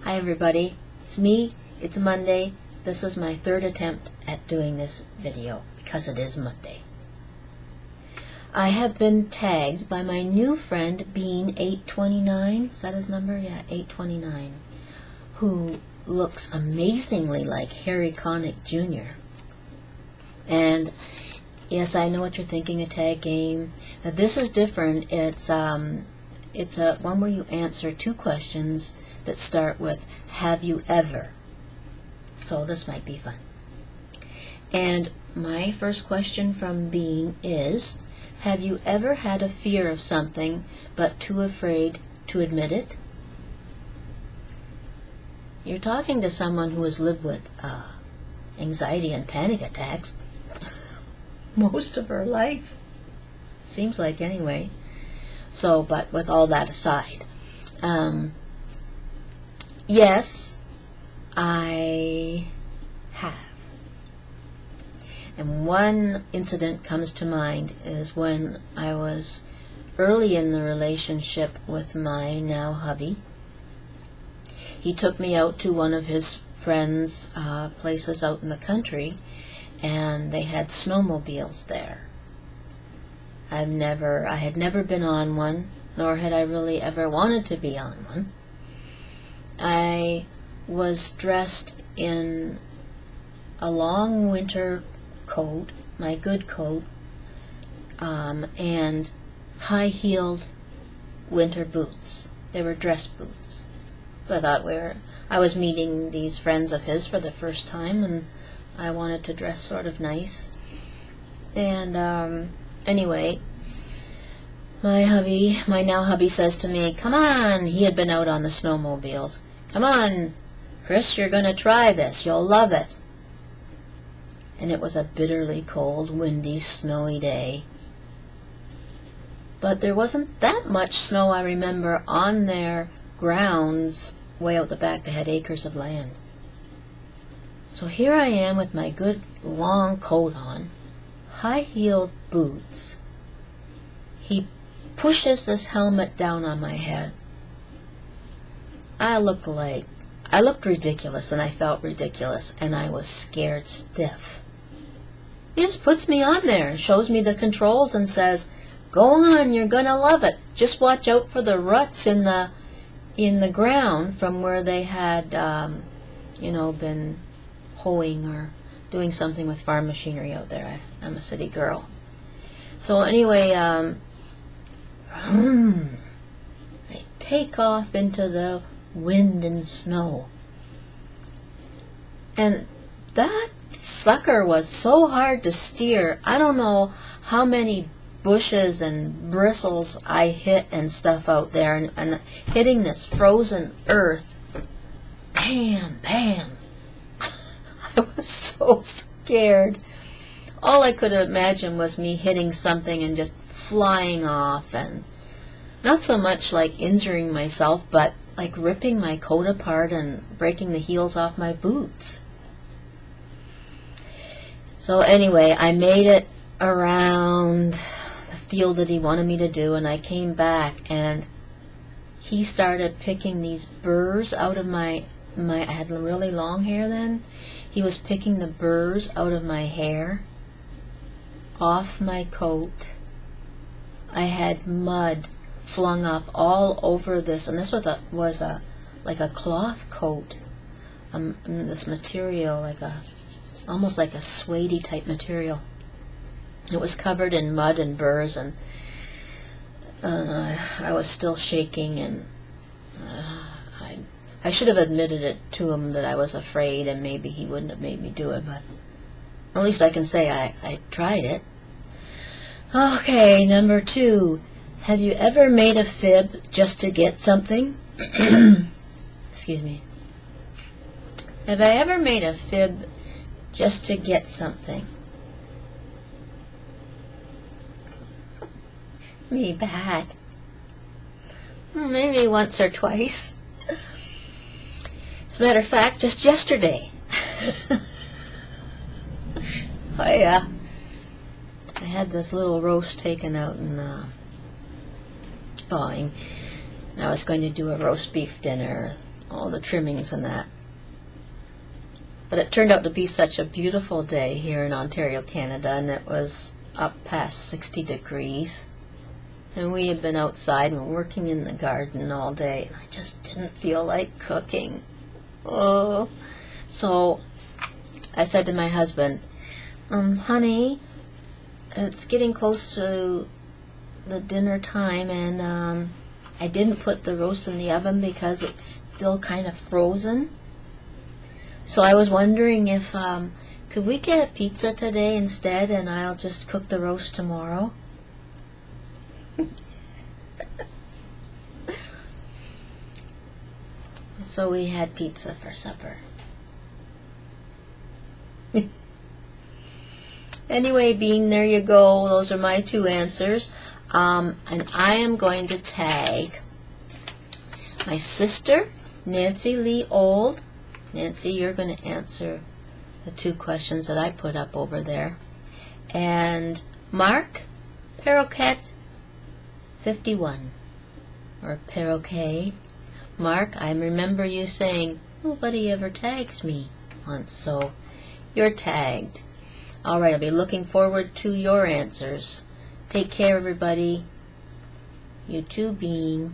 Hi everybody, it's me, it's Monday. This is my third attempt at doing this video because it is Monday. I have been tagged by my new friend Bean829, is that his number? Yeah, 829, who looks amazingly like Harry Connick Jr. And yes, I know what you're thinking, a tag game. But this is different. It's a one where you answer two questions that start with "Have you ever?" So this might be fun. And my first question from Bean is, have you ever had a fear of something but too afraid to admit it? You're talking to someone who has lived with anxiety and panic attacks most of her life. Seems like, anyway. So, but with all that aside, yes, I have. And one incident comes to mind is when I was early in the relationship with my now hubby. He took me out to one of his friends' places out in the country, and they had snowmobiles there. I had never been on one, nor had I really ever wanted to be on one. I was dressed in a long winter coat, my good coat, and high-heeled winter boots. They were dress boots. So I thought I was meeting these friends of his for the first time, and I wanted to dress sort of nice. And anyway, my now hubby says to me, "Come on," he had been out on the snowmobiles. "Come on, Chris, you're going to try this. You'll love it." And it was a bitterly cold, windy, snowy day. But there wasn't that much snow, I remember, on their grounds way out the back. They had acres of land. So here I am with my good long coat on, high-heeled boots. He pushes this helmet down on my head. I looked ridiculous, and I felt ridiculous, and I was scared stiff. He just puts me on there, shows me the controls, and says, "Go on, you're gonna love it. Just watch out for the ruts in the ground from where they had, been hoeing or doing something with farm machinery out there." I'm a city girl. So anyway, I take off into the wind and snow. And that sucker was so hard to steer. I don't know how many bushes and bristles I hit and stuff out there, and hitting this frozen earth. Bam, bam. I was so scared. All I could imagine was me hitting something and just flying off, and not so much like injuring myself, but like ripping my coat apart and breaking the heels off my boots. So anyway, I made it around the field that he wanted me to do, and I came back, and he started picking these burrs out of I had really long hair then. He was picking the burrs out of my hair, off my coat. I had mud flung up all over this, and this was like a cloth coat, this material, almost like a suede type material. It was covered in mud and burrs, and I was still shaking, and I should have admitted it to him that I was afraid, and maybe he wouldn't have made me do it, but at least I can say I tried it. Okay, number 2. Have you ever made a fib just to get something? Excuse me. Have I ever made a fib just to get something? Me bad. Maybe once or twice. As a matter of fact, just yesterday, I had this little roast taken out and thawing, and I was going to do a roast beef dinner all the trimmings and that. But it turned out to be such a beautiful day here in Ontario, Canada, and it was up past 60 degrees. And we had been outside and working in the garden all day, and I just didn't feel like cooking. Oh. So I said to my husband, honey, it's getting close to the dinner time, and I didn't put the roast in the oven because it's still kind of frozen. So I was wondering if, could we get a pizza today instead, and I'll just cook the roast tomorrow? So we had pizza for supper. Anyway, Bean, there you go. Those are my 2 answers. And I am going to tag my sister, nancyleeould. Nancy, you're going to answer the 2 questions that I put up over there. And Mark, Perroquet 51, or Perroquet. Mark, I remember you saying, nobody ever tags me once, so you're tagged. All right, I'll be looking forward to your answers. Take care, everybody. You too, Bean.